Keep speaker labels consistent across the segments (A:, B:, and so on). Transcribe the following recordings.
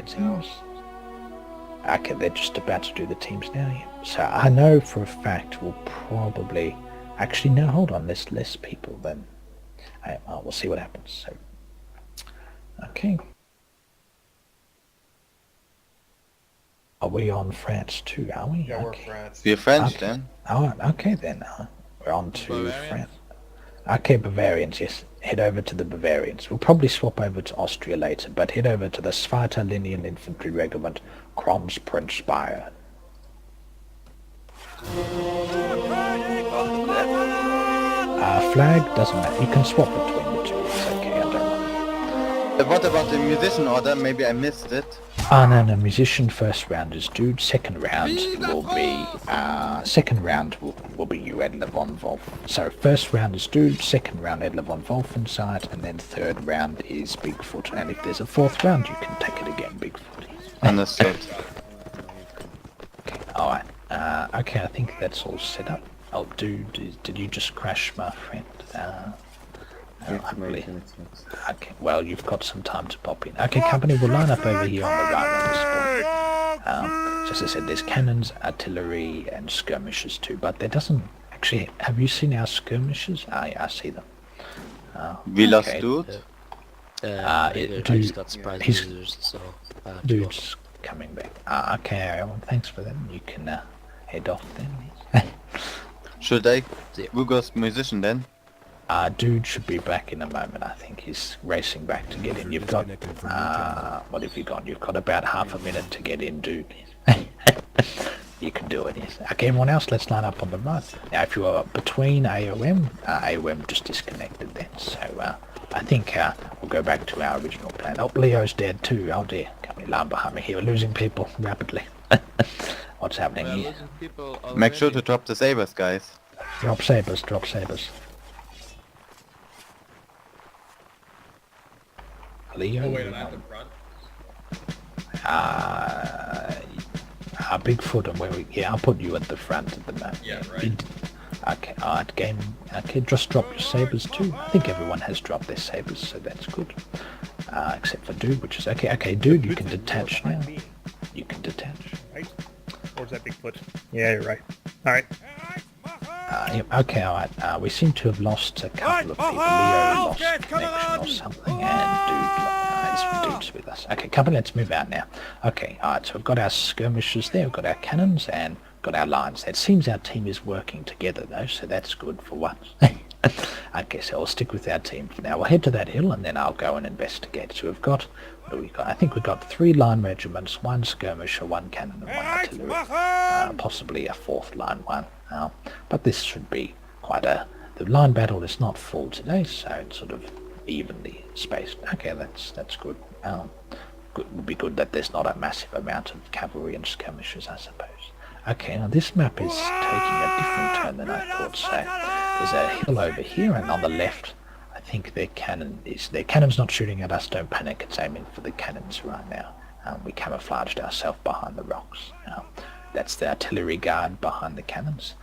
A: anything else? Okay, they're just about to do the teams now. Yeah. So I know for a fact we'll probably... Actually, no, hold on. There's less people than... we'll see what happens. So, okay. Are we on France too, are we?
B: Yeah,
A: okay.
B: we're France.
C: We're French
A: Okay.
C: then.
A: Oh, okay then. We're on to
D: Bavarians?
A: France. Okay, Bavarians, yes. Head over to the Bavarians. We'll probably swap over to Austria later, but head over to the Zweiter Infantry Regiment, Kronprinz Bayern. Flag doesn't matter. You can swap between the two. It's okay. I don't mind.
C: What about the musician order? Maybe I missed it.
A: No. Musician first round is Dude. Second round will be you, Edler von Wolf. So first round is Dude. Second round Edler von Wolf inside, and then third round is Bigfoot. And if there's a fourth round, you can take it again, Bigfoot.
C: Understood.
A: Okay. All right. Okay. I think that's all set up. Oh, Dude, did you just crash, my friend? I believe. Okay, well, you've got some time to pop in. Okay, company, we'll line up over here on the right of this. As I said, there's cannons, artillery, and skirmishers too, but there doesn't... Actually, have you seen our skirmishers? Yeah, I see them.
C: We lost
A: okay.
C: Dude.
D: I just got surprise visitors, so I have to go.
A: Dude's coming back. Okay, well, thanks for that. You can head off then.
C: Should I Google's musician then?
A: Dude should be back in a moment. I think he's racing back to get in. You've got, what have you got? You've got about half a minute to get in, Dude. You can do it, yes. Okay, everyone else, let's line up on the right. Now, if you are between AOM just disconnected then. So, I think we'll go back to our original plan. Oh, Leo's dead too. Oh dear. Coming line behind me here. We're losing people rapidly. What's happening here?
C: Make sure to drop the sabers, guys.
A: Drop sabers, drop sabers. Leo?
B: Oh wait, I'm at the front.
A: Bigfoot and where we... Yeah, I'll put you at the front of the map.
B: Yeah, right.
A: Okay, alright, game. Okay, just drop your sabers too. I think everyone has dropped their sabers, so that's good. Except for Dude, which is okay. Okay, Dude, you can detach now. You can detach.
E: Right? Or is that Bigfoot? Yeah, you're right. Alright.
A: Okay, alright. We seem to have lost a couple of people. Leo lost connection or something, and Dude's with us. Okay, company, let's move out now. Okay, alright, so we've got our skirmishers there, we've got our cannons, and got our lines. It seems our team is working together though, so that's good for once. Okay, so I'll stick with our team for now. We'll head to that hill and then I'll go and investigate. So we've got, what do we got? I think we've got 3 line regiments, 1 skirmisher, 1 cannon and 1 artillery. Possibly a 4th line one. But this should be quite a... The line battle is not full today, so it's sort of evenly spaced. Okay, that's good. It would be good that there's not a massive amount of cavalry and skirmishers, I suppose. Okay, now this map is taking a different turn than I thought, so there's a hill over here, and on the left, I think their cannon's not shooting at us, don't panic, it's aiming for the cannons right now. We camouflaged ourselves behind the rocks. That's the artillery guard behind the cannons.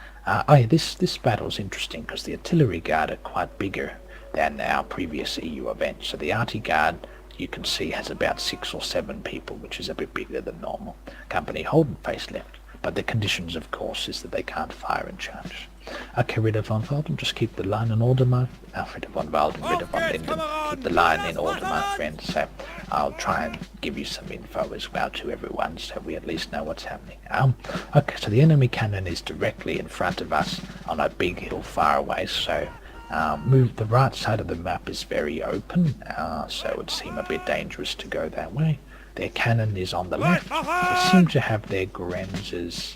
A: This battle's interesting, because the artillery guard are quite bigger than our previous EU event, so the arty guard, you can see, has about 6 or 7 people, which is a bit bigger than normal. Company hold and face left. But the conditions, of course, is that they can't fire and charge. Okay, Ritter von Walden, just keep the line in order, Ritter von Walden, Ritter von Linden, keep the line in order, my friend. So I'll try and give you some info as well to everyone, so we at least know what's happening. Okay, so the enemy cannon is directly in front of us on a big hill far away, so the right side of the map is very open, so it would seem a bit dangerous to go that way. Their cannon is on the left. They seem to have their Grenzers.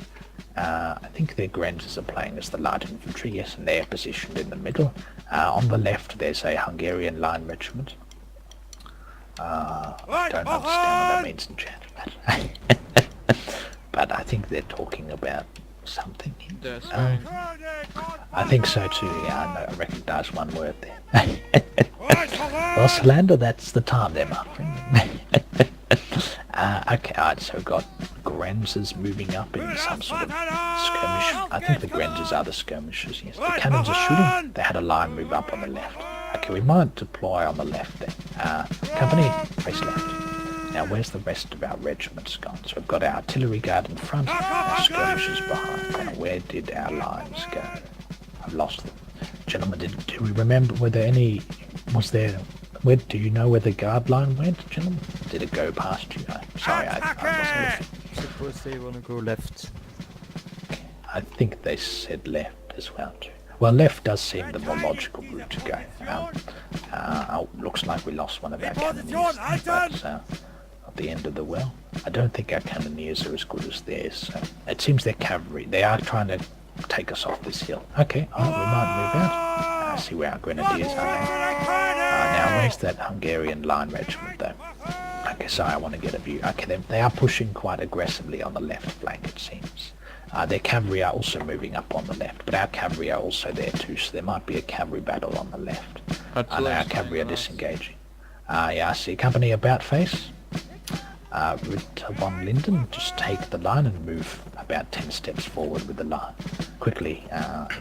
A: I think their Grenzers are playing as the light infantry, yes, and they're positioned in the middle. On the left, there's a Hungarian line regiment. I don't understand what that means in chat, but I think they're talking about something. I think so too. Yeah, I recognise one word there. Well, Salander, that's the time there, my friend. Okay, alright, so we've got Grenzers moving up in some sort of skirmish. I think the Grenzers are the skirmishers, yes. The cannons are shooting. They had a line move up on the left. Okay, we might deploy on the left then. Company, face left. Now where's the rest of our regiments gone? So we've got our artillery guard in front, our skirmishers behind. Now where did our lines go? I've lost them. Gentlemen, do we remember, were there any, was there, where, do you know where the guard line went, gentlemen? Did it go past you? No, sorry, I wasn't listening.
B: Suppose they want to go left.
A: I think they said left as well too. Well, left does seem the more logical route to go. Oh, looks like we lost one of our cannoneers. That's at the end of the well. I don't think our cannoneers are as good as theirs. So it seems they're cavalry. They are trying to take us off this hill. Okay, we might move out. I see where our grenadiers are now. Now, where's that Hungarian line regiment though? Okay, sorry, I want to get a view. Okay, they are pushing quite aggressively on the left flank, it seems. Their cavalry are also moving up on the left, but our cavalry are also there too, so there might be a cavalry battle on the left. And our cavalry are disengaging. Yeah, I see. Company about face. Ritter von Linden, just take the line and move about 10 steps forward with the line. Quickly.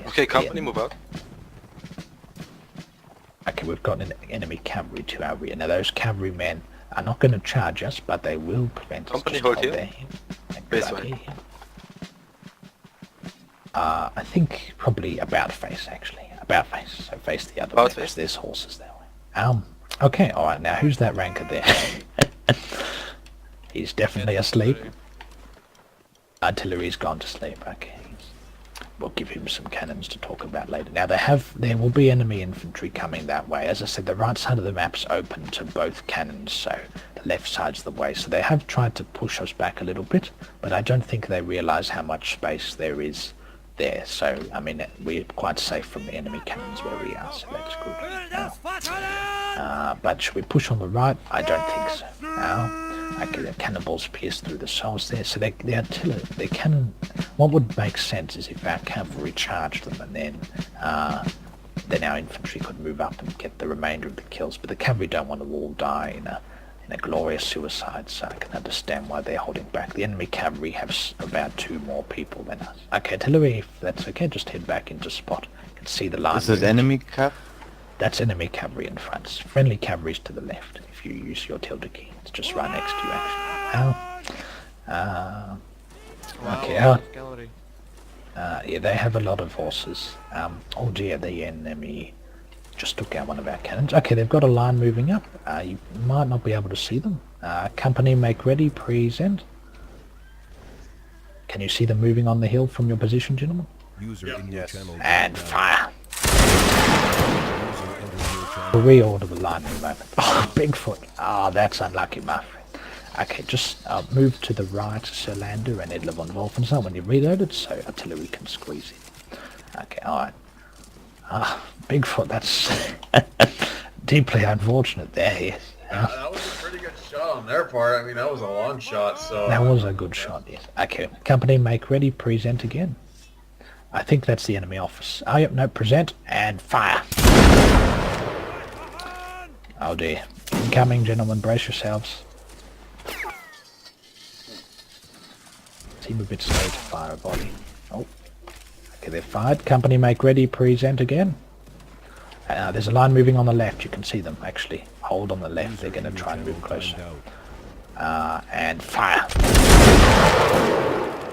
F: Okay, company, move out.
A: Okay, we've got an enemy cavalry to our rear. Now those cavalry men are not going to charge us, but they will prevent us.
F: Company, hold here.
A: Base way. I think probably about face, actually. About face, so face the other way, because there's horses that way. Okay, alright, now who's that ranker there? He's definitely asleep. Artillery's gone to sleep, okay. We'll give him some cannons to talk about later. Now there will be enemy infantry coming that way. As I said, the right side of the map's open to both cannons, so the left side's the way. So they have tried to push us back a little bit, but I don't think they realise how much space there is there. So, I mean, we're quite safe from the enemy cannons where we are, so that's good. But should we push on the right? I don't think so. Okay, the cannonballs pierce through the soles there, so the artillery, the cannon, what would make sense is if our cavalry charged them and then our infantry could move up and get the remainder of the kills, but the cavalry don't want to all die in a glorious suicide, so I can understand why they're holding back. The enemy cavalry have about 2 more people than us. Okay, artillery, if that's okay, just head back into spot. You can see the line.
C: This is enemy cav?
A: That's enemy cavalry in front. Friendly cavalry's to the left. If you use your tilde key, it's just right next to you actually. Okay, yeah, they have a lot of horses. Oh dear, the enemy just took out one of our cannons. Okay, they've got a line moving up. You might not be able to see them. Company, make ready, present. Can you see them moving on the hill from your position, gentlemen?
G: User in your channel.
A: And fire. We'll reorder the line in a moment. Oh, Bigfoot. Oh, that's unlucky, my friend. Okay, just move to the right, Sir Lander and Edler von Wolfenstein when you reload it, so artillery can squeeze in. Okay, alright. Bigfoot, that's deeply unfortunate there, yes.
H: Yeah, that was a pretty good shot on their part. I mean, that was a long shot, so...
A: That was a good shot, yes. Okay, company, make ready, present again. I think that's the enemy office. Oh, yep, no, present, and fire. Oh dear. Incoming, gentlemen, brace yourselves. Seem a bit slow to fire a volley. Oh. Okay, they're fired. Company, make ready, present again. There's a line moving on the left. You can see them, actually. Hold on the left. They're going to try and move closer. And fire.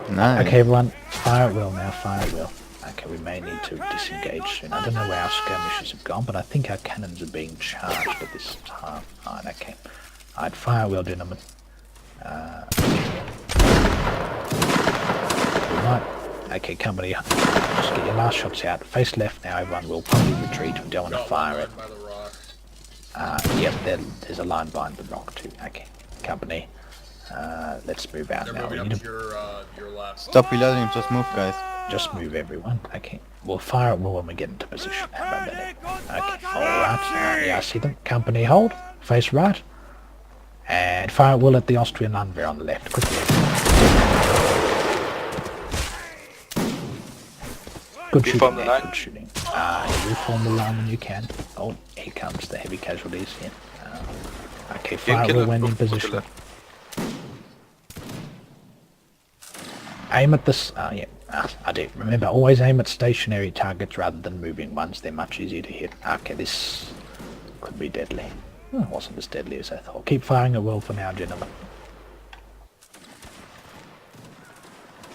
C: Nice.
A: Okay, everyone. Fire at will now. Fire at will. Okay, we may need to disengage soon. I don't know where our skirmishers have gone, but I think our cannons are being charged at this time. Alright, okay. Alright, fire at will, gentlemen. Right. Okay, company, just get your last shots out. Face left now, everyone will probably retreat. We don't want to fire it. Yep, there's a line behind the rock too. Okay, company, let's move out now. We need to...
H: your last.
C: Stop reloading, just move, guys.
A: Just move everyone. Okay, we'll fire at will when we get into position. How about that? Okay, alright, yeah, I see them. Company, hold, face right. And fire at will at the Austrian Landwehr on the left. Quickly. Good shooting there, good shooting. Reform the line when you can. Oh, here comes the heavy casualties in. Okay, fire will when in position. Aim at this, yeah, I do. Remember, always aim at stationary targets rather than moving ones. They're much easier to hit. Okay, this could be deadly. Oh, it wasn't as deadly as I thought. Keep firing at will for now, gentlemen.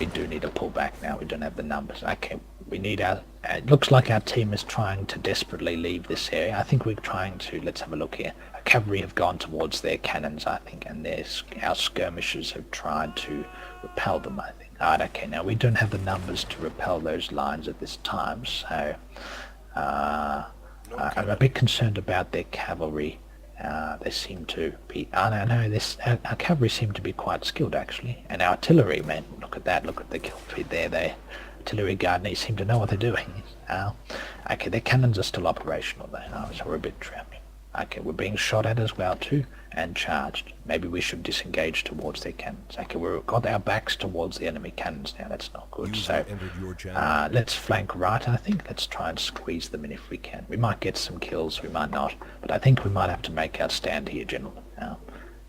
A: We do need to pull back now. We don't have the numbers. Okay, we need our... it looks like our team is trying to desperately leave this area. I think we're trying to... Let's have a look here. Our cavalry have gone towards their cannons, I think, and our skirmishers have tried to repel them, I think. Alright, okay, now we don't have the numbers to repel those lines at this time, so... I'm a bit concerned about their cavalry. They seem to be... Oh, no, our cavalry seem to be quite skilled, actually. And our artillery, man, look at that, look at the kill feed there. Their artillery gardeners seem to know what they're doing. Okay, their cannons are still operational, though, so we're a bit trapped. Okay, we're being shot at as well, too, and charged. Maybe we should disengage towards their cannons. Okay, we've got our backs towards the enemy cannons now, that's not good. So, let's flank right, I think. Let's try and squeeze them in if we can. We might get some kills, we might not, but I think we might have to make our stand here, gentlemen.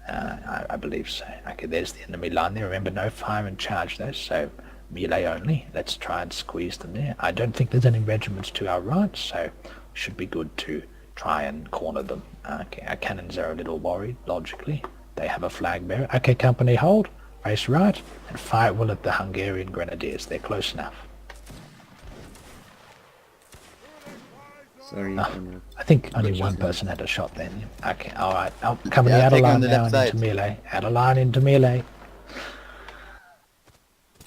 A: I believe so. Okay, there's the enemy line there. Remember, no fire and charge though, so melee only. Let's try and squeeze them there. I don't think there's any regiments to our right, so should be good to try and corner them. Okay, our cannons are a little worried, logically. They have a flag bearer. Okay, company, hold. Face right, and fire at will at the Hungarian grenadiers. They're close enough.
C: Sorry.
A: I think only one person had a shot then. Okay, alright. Company out of line now and into melee. Out of line into melee.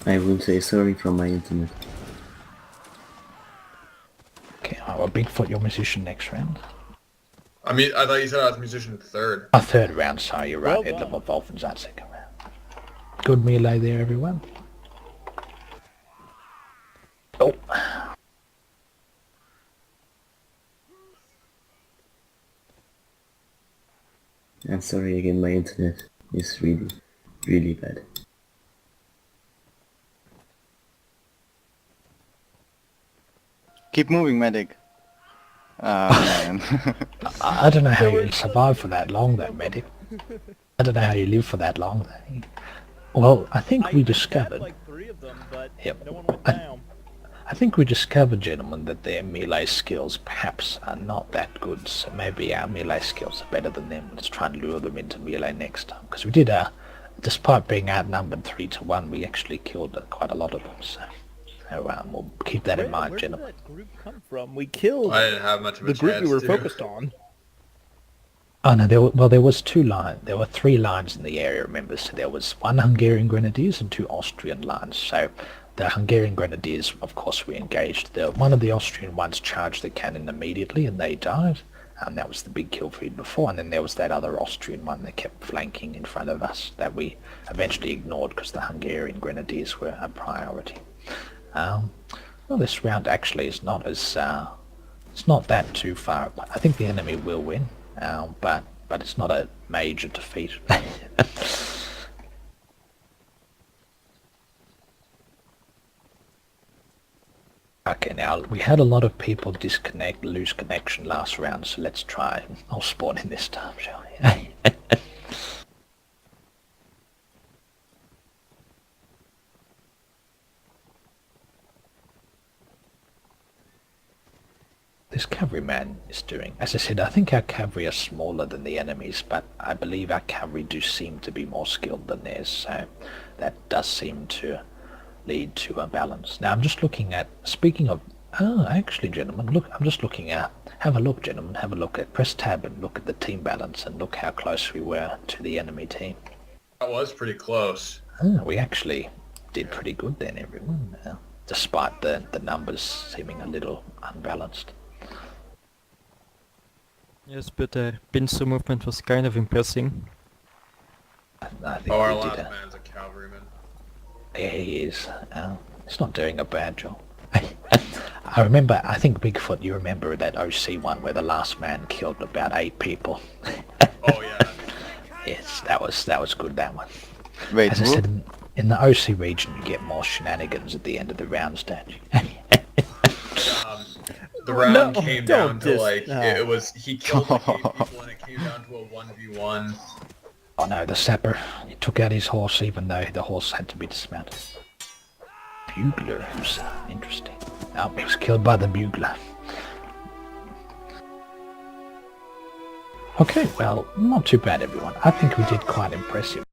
G: I will say sorry from my internet.
A: Okay, alright, well, Bigfoot, your musician next round.
H: I mean, I thought you said I was musician at the third.
A: Oh, third round, sorry, you're right. Edler of Wolfen's that second round. Good melee there, everyone. Oh.
G: I'm sorry again, my internet is really, really bad.
C: Keep moving, medic. Man.
A: I don't know how you survive for that long though, medic. I don't know how you live for that long though. Well, I think we discovered...
E: like 3 of them, but
A: Yep.
E: no one went down.
A: I think we discovered, gentlemen, that their melee skills perhaps are not that good, so maybe our melee skills are better than them. Let's try and lure them into melee next time, because we did, despite being outnumbered 3-1, we actually killed quite a lot of them, so we'll keep that in mind,
E: Where
A: gentlemen.
E: did that group come from? We killed
H: I didn't have much of a
E: the group we
H: chance
E: were
H: to.
E: focused on.
A: Oh no, there was 2 lines. There were 3 lines in the area, remember, so there was 1 Hungarian Grenadiers and 2 Austrian lines, so the Hungarian Grenadiers, of course, we engaged. One of the Austrian ones charged the cannon immediately and they died. And that was the big kill feed before. And then there was that other Austrian one that kept flanking in front of us that we eventually ignored because the Hungarian Grenadiers were a priority. Well, this round actually is not as... it's not that too far. I think the enemy will win, but it's not a major defeat. Okay, now, we had a lot of people lose connection last round, so let's try. I'll spawn in this time, shall we? This cavalryman is doing... As I said, I think our cavalry are smaller than the enemy's, but I believe our cavalry do seem to be more skilled than theirs, so that does seem to lead to a balance. Now I'm just looking at, speaking of, actually gentlemen, look, I'm just looking at, have a look gentlemen, have a look at, press tab and look at the team balance and look how close we were to the enemy team.
H: That was pretty close.
A: We actually did pretty good then, everyone, despite the numbers seeming a little unbalanced.
B: Yes, but pincer movement was kind of impressing.
A: I think
H: Our
A: we
H: last
A: did a...
H: man's a cavalryman.
A: Yeah, he is. He's not doing a bad job. I remember, I think Bigfoot, you remember that OC one where the last man killed about 8 people.
H: Oh yeah.
A: Yes, that was good, that one.
C: Wait,
A: As I
C: who?
A: said, in the OC region you get more shenanigans at the end of the round stage.
H: The round
E: No,
H: came
E: don't
H: down to
E: dis-
H: like,
E: no.
H: it was, he killed like 8 people and it came down to a 1v1.
A: Oh no, the sapper, he took out his horse even though the horse had to be dismounted. Bugler, who's interesting. Oh, he was killed by the bugler. Okay, well, not too bad, everyone. I think we did quite impressive.